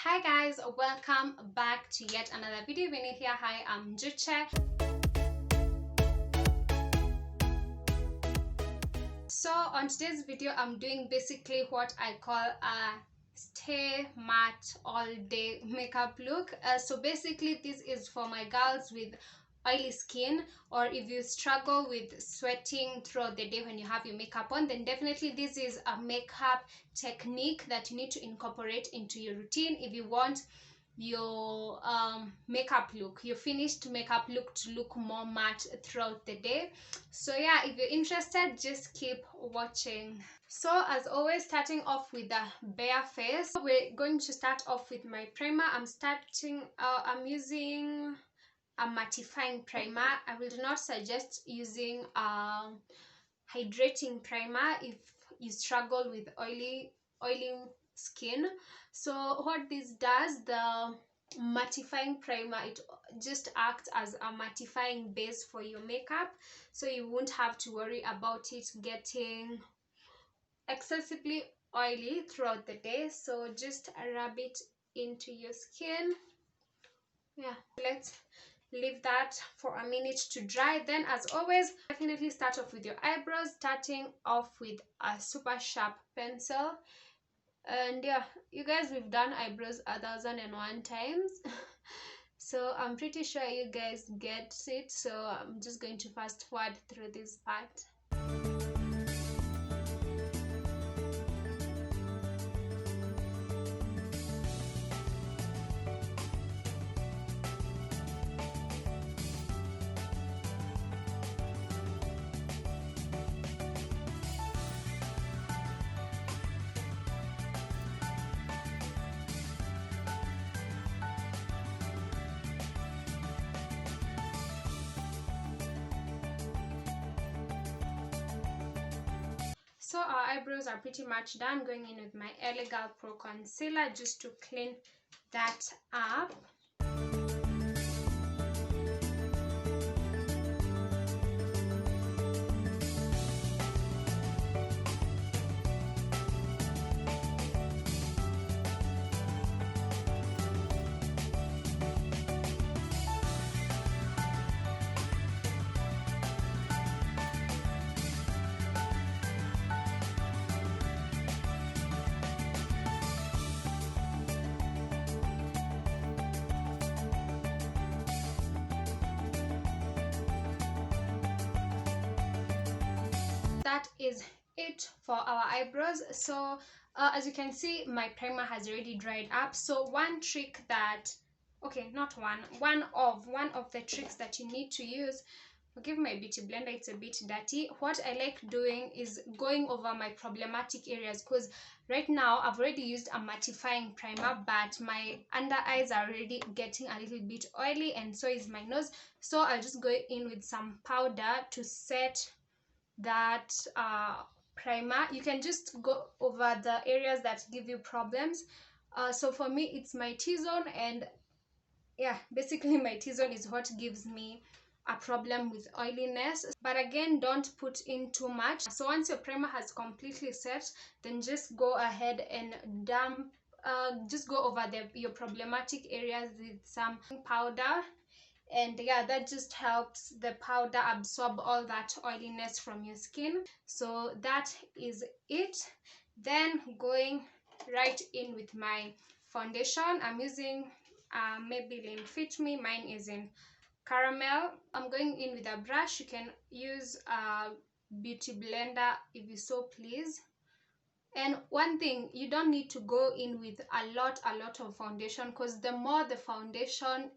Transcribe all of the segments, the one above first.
Hi guys, welcome back to yet another video. When you're here, hi, I'm Njuche. So on today's video, I'm doing basically what I call a stay matte all day makeup look. So basically this is for my girls with oily skin, or if you struggle with sweating throughout the day when you have your makeup on, then definitely this is a makeup technique that you need to incorporate into your routine if you want your makeup look, your finished makeup look, to look more matte throughout the day. So yeah, if you're interested, just keep watching. So as always, starting off with the bare face, we're going to start off with my primer. I'm using a mattifying primer. I will not suggest using a hydrating primer if you struggle with oily skin. So what this does, the mattifying primer, it just acts as a mattifying base for your makeup, so you won't have to worry about it getting excessively oily throughout the day. So just rub it into your skin. Yeah, let's leave that for a minute to dry. Then as always, definitely start off with your eyebrows, starting off with a super sharp pencil. And yeah, you guys, we've done eyebrows 1001 times. So I'm pretty sure you guys get it, so I'm just going to fast forward through this part. So our eyebrows are pretty much done. Going in with my LA Girl Pro Concealer just to clean that up. That is it for our eyebrows. So as you can see, my primer has already dried up. So one trick that, okay, not one of the tricks that you need to use, forgive my beauty blender, it's a bit dirty. What I like doing is going over my problematic areas, because right now I've already used a mattifying primer, but my under eyes are already getting a little bit oily, and so is my nose. So I'll just go in with some powder to set that primer. You can just go over the areas that give you problems. So for me, it's my T-zone, and yeah, basically my T-zone is what gives me a problem with oiliness. But again, don't put in too much. So once your primer has completely set, then just go ahead and just go over your problematic areas with some powder. And yeah, that just helps the powder absorb all that oiliness from your skin. So that is it. Then going right in with my foundation, I'm using Maybelline Fit Me. Mine is in caramel. I'm going in with a brush. You can use a beauty blender if you so please. And one thing, you don't need to go in with a lot of foundation, because the more the foundation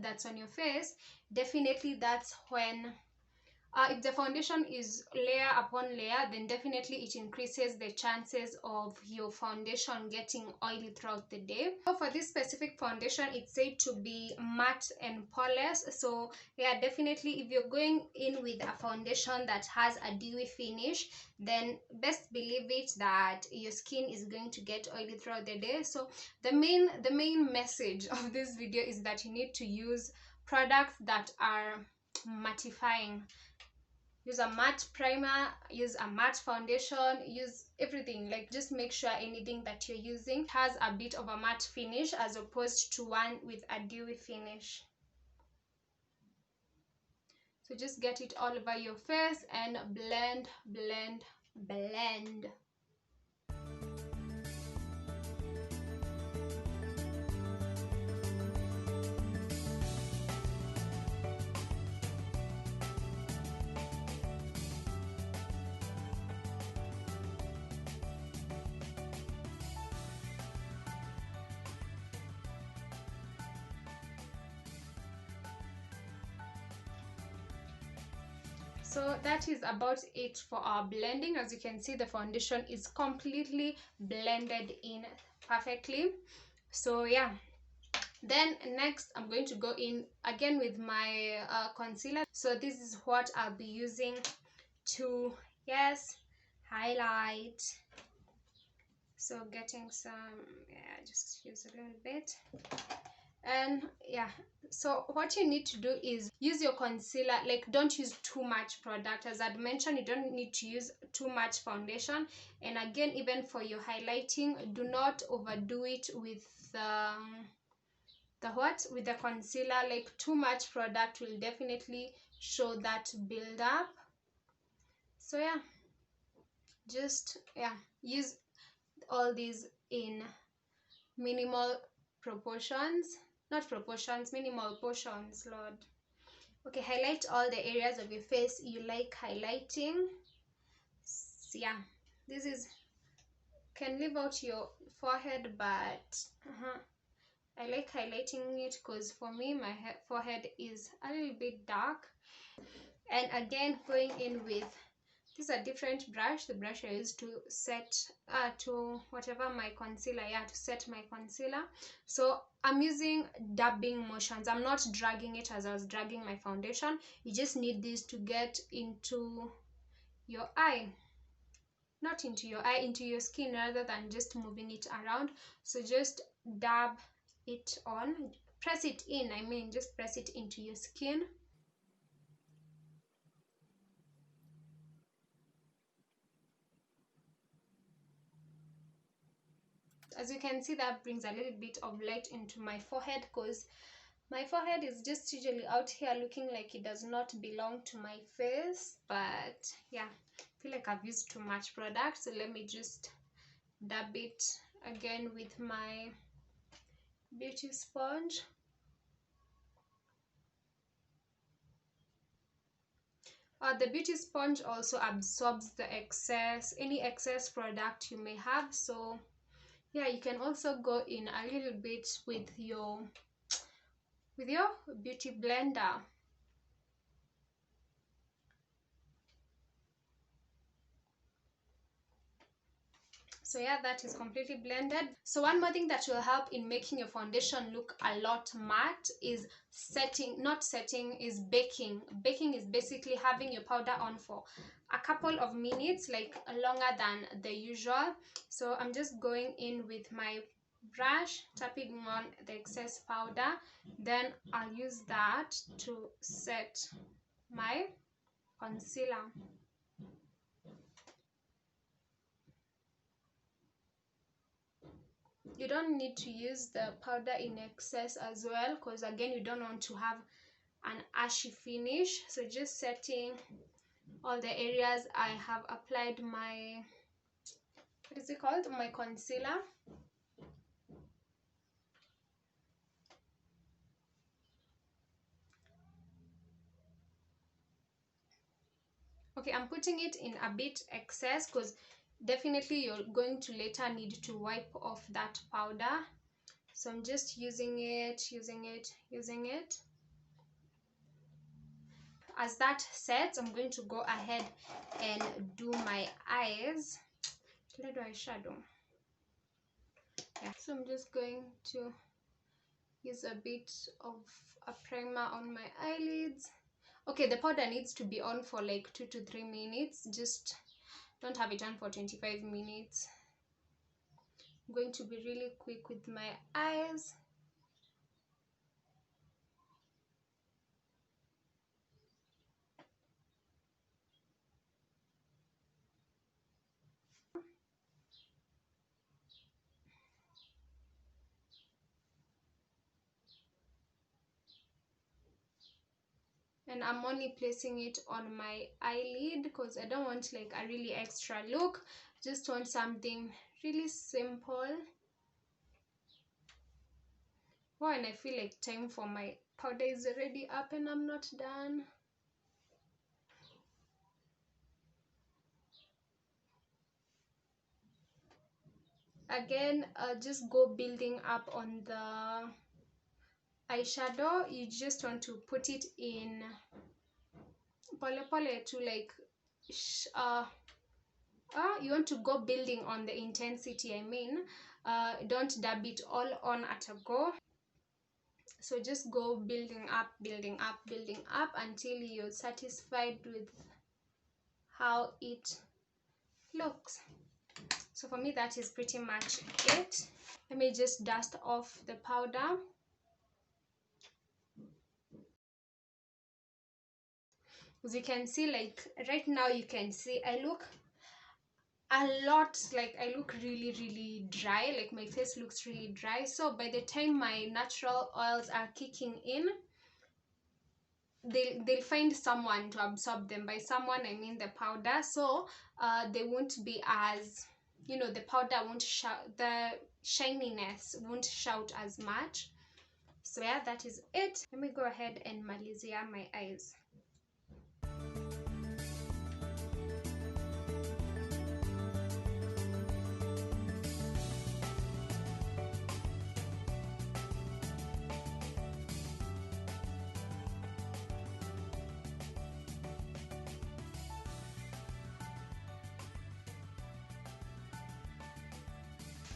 that's on your face, definitely that's when if the foundation is layer upon layer, then definitely it increases the chances of your foundation getting oily throughout the day. So for this specific foundation, it's said to be matte and poreless. So yeah, definitely if you're going in with a foundation that has a dewy finish, then best believe it that your skin is going to get oily throughout the day. So the main message of this video is that you need to use products that are mattifying. use a matte primer, use a matte foundation, use everything. Like, just make sure anything that you're using has a bit of a matte finish as opposed to one with a dewy finish. So just get it all over your face and blend, blend, blend. So that is about it for our blending. As you can see, the foundation is completely blended in perfectly. So yeah, then next I'm going to go in again with my concealer. So this is what I'll be using to, yes, highlight. So getting some, yeah, just use a little bit. And yeah, so what you need to do is use your concealer. Like, don't use too much product. As I'd mentioned, you don't need to use too much foundation. And again, even for your highlighting, do not overdo it with with the concealer. Like, too much product will definitely show that build up. So yeah, just use all these in minimal proportions, not proportions, minimal portions, Lord. Okay, highlight all the areas of your face you like highlighting. So yeah, this is, can leave out your forehead, but I like highlighting it because for me my forehead is a little bit dark. And again, going in with, this is a different brush, the brush I used to set to whatever my concealer, to set my concealer. So I'm using dabbing motions. I'm not dragging it as I was dragging my foundation. You just need this to get into your eye, not into your eye, into your skin, rather than just moving it around. So just dab it on, press it in, I mean just press it into your skin. As you can see, that brings a little bit of light into my forehead, because my forehead is just usually out here looking like it does not belong to my face. But yeah, I feel like I've used too much product, so let me just dab it again with my beauty sponge. The beauty sponge also absorbs the any excess product you may have. So yeah, you can also go in a little bit with your beauty blender. So yeah, that is completely blended. So one more thing that will help in making your foundation look a lot matte is is baking. Baking is basically having your powder on for a couple of minutes, like longer than the usual. So I'm just going in with my brush, tapping on the excess powder, then I'll use that to set my concealer. You don't need to use the powder in excess as well, because again, you don't want to have an ashy finish. So just setting all the areas I have applied my, what is it called, my concealer. Okay, I'm putting it in a bit excess because definitely you're going to later need to wipe off that powder. So I'm just using it. As that sets, I'm going to go ahead and do my eyes. Let's do eyeshadow. Yeah, so I'm just going to use a bit of a primer on my eyelids. Okay, the powder needs to be on for like 2 to 3 minutes. Just don't have it on for 25 minutes. I'm going to be really quick with my eyes. and I'm only placing it on my eyelid because I don't want like a really extra look. Just want something really simple. Oh, and I feel like time for my powder is already up and I'm not done. Again, just go building up on the eyeshadow. You just want to put it in pole pole to like you want to go building on the intensity. I mean, don't dab it all on at a go. So just go building up, building up, building up until you're satisfied with how it looks. So for me, that is pretty much it. Let me just dust off the powder. As you can see, like right now, you can see I look a lot, like I look really dry, like my face looks really dry. So by the time my natural oils are kicking in, they'll find someone to absorb them. By someone, I mean the powder. So they won't be as, you know, the powder won't shout, the shininess won't shout as much. So yeah, that is it. Let me go ahead and malizia my eyes.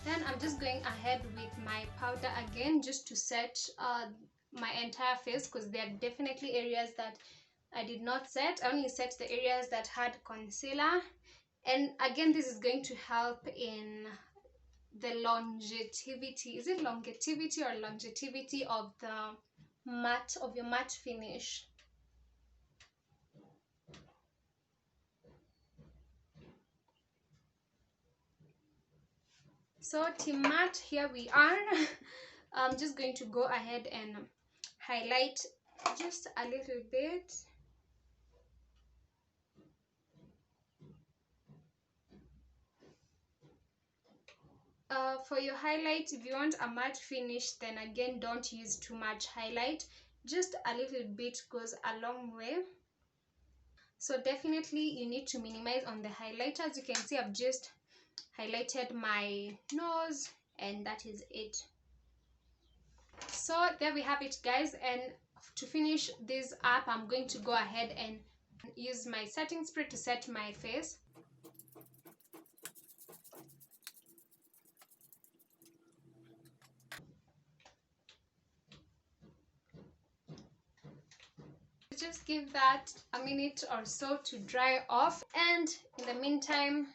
Then I'm just going ahead with my powder again, just to set my entire face, because there are definitely areas that I did not set. I only set the areas that had concealer. And again, this is going to help in the longevity. Is it longevity or longevity of the matte, of your matte finish? So team matte, here we are. I'm just going to go ahead and highlight just a little bit. For your highlight, if you want a matte finish, then again, don't use too much highlight. Just a little bit goes a long way. So definitely you need to minimize on the highlighter. As you can see, I've just highlighted my nose, and that is it. So there we have it, guys. And to finish this up, I'm going to go ahead and use my setting spray to set my face. Just give that a minute or so to dry off, and in the meantime,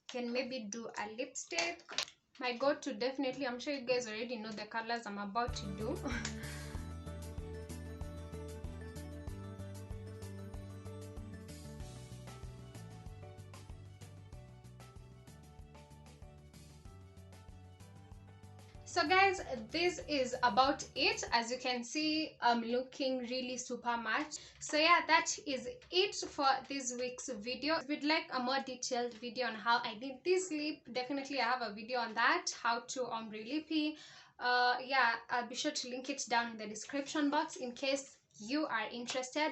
can maybe do a lipstick. My go-to, definitely, I'm sure you guys already know the colors I'm about to do. So guys, this is about it. As you can see, I'm looking really super matte. So yeah, that is it for this week's video. If you'd like a more detailed video on how I did this lip, definitely I have a video on that, how to ombre lippy. Yeah, I'll be sure to link it down in the description box in case you are interested.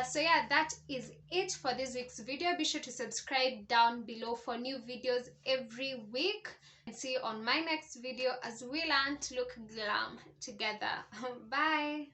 So yeah, that is it for this week's video. Be sure to subscribe down below for new videos every week, and see you on my next video as we learn to look glam together. Bye.